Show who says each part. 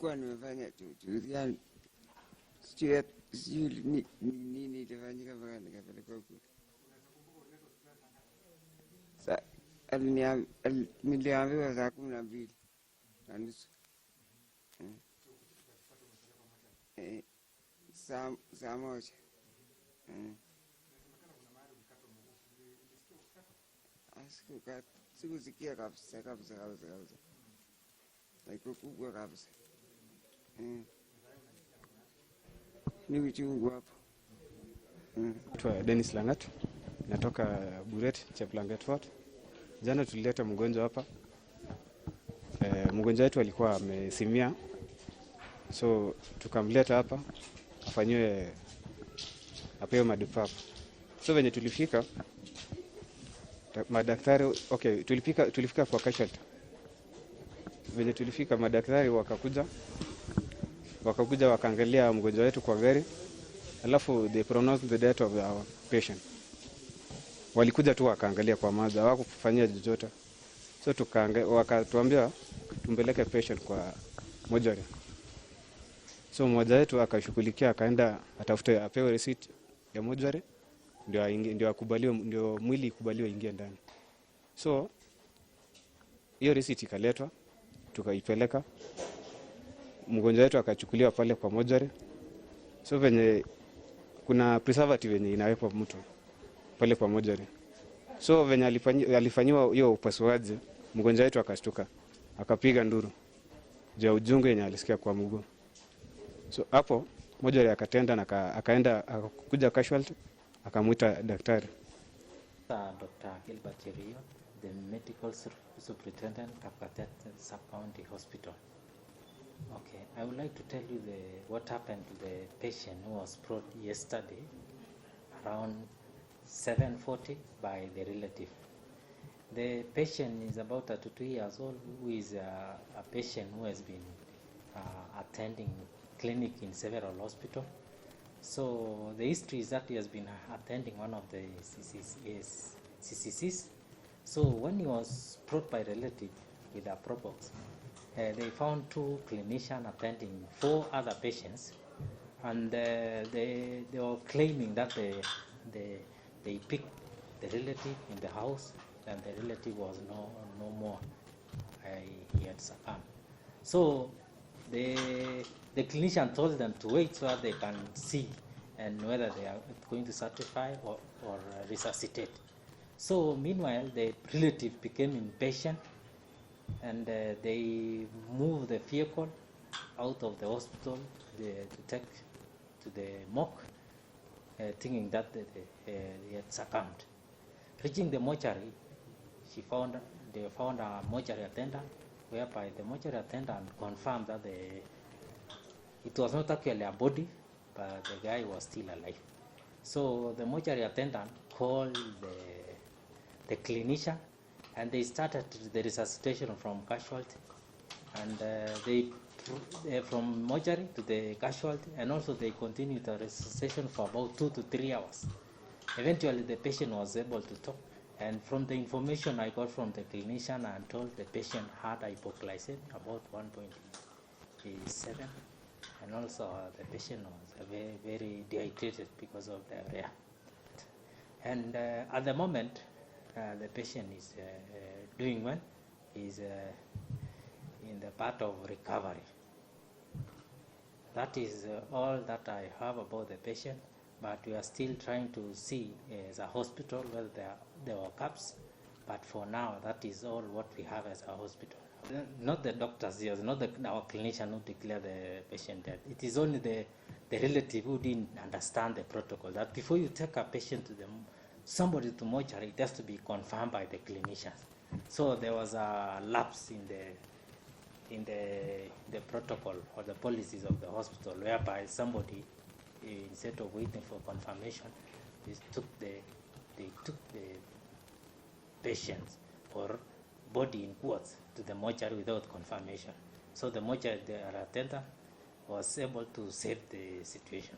Speaker 1: sikuwa nimefanya chochote, yani sijui nini ilifanyika mpaka nikapelekwa huko. Niliambiwa saa 12:30. Saa 1. Sikusikia kabisa. Haiko kubwa kabisa. Ni uchungu hapo.
Speaker 2: Naitwa Dennis Langat, natoka Buret, Cheplanget Fort. Jana tulileta mgonjwa hapa. Mgonjwa wetu alikuwa amesimia. So tukamleta hapa afanywe apewe madipapu. So venye tulifika madaktari tulifika kwa casualty. Venye tulifika madaktari wakakuja wakaangalia mgonjwa wetu kwa gari. Alafu they pronounced the death of our patient. Walikuja tu wakaangalia kwa maza, hawakufanyia chochote. So wakatuambia tumpeleke patient kwa morgue. So mmoja wetu akashughulikia, akaenda atafute apewe receipt ya morgue ndio mwili ikubaliwe ingie ndani. So hiyo receipt ikaletwa, tukaipeleka. Mgonjwa wetu akachukuliwa pale kwa morgue. So venye kuna preservative yenye inawekwa mtu pale kwa morgue. So venye alifanyiwa hiyo upasuaji, mgonjwa wetu akashtuka, akapiga nduru juu ya ujungu yenye alisikia kwa mguu. So hapo morgue akatenda na akaenda akakuja casualty, akamuita daktari.
Speaker 3: Dr. Gilbert Kericho, the medical superintendent Kapkatet Sub-County Hospital. Okay, I would like to tell you what happened to the patient who was brought yesterday around 7:40 by the relative. The patient is about 32 years old, who is a patient who has been attending clinic in several hospitals. So the history is that he has been attending one of the CCCs. So when he was brought by relative with a probox, they found 2 clinicians attending 4 other patients, and they were claiming that they picked the relative in the house, and the relative was no more. He had succumbed. So the clinician told them to wait so that they can see and whether they are going to certify or resuscitate. So meanwhile, the relative became impatient, and they moved the vehicle out of the hospital to take to the morgue, thinking that he had succumbed. Reaching the mortuary, they found a mortuary attendant, whereby the mortuary attendant confirmed that it was not actually a body, but the guy was still alive. So the mortuary attendant called the clinician, and they started the resuscitation from casualty, and from mortuary to the casualty, and also they continued the resuscitation for about 2 to 3 hours. Eventually the patient was able to talk, and from the information I got from the clinician, I told the patient had hypoglycemia about 1.7, and also the patient was very, very dehydrated because of diarrhea. And at the moment, the patient is doing well, is in the part of recovery. That is all that I have about the patient, but we are still trying to see as a hospital whether there were gaps, but for now that is all what we have as a hospital. Not the doctors, yes, not our clinician who declared the patient dead. It is only the relative who didn't understand the protocol, that before you take a patient to somebody to mortuary, it has to be confirmed by the clinicians. So there was a lapse in the protocol or the policies of the hospital, whereby somebody, instead of waiting for confirmation, they took the patients or body in quotes to the mortuary without confirmation. So the mortuary attendant was able to save the situation.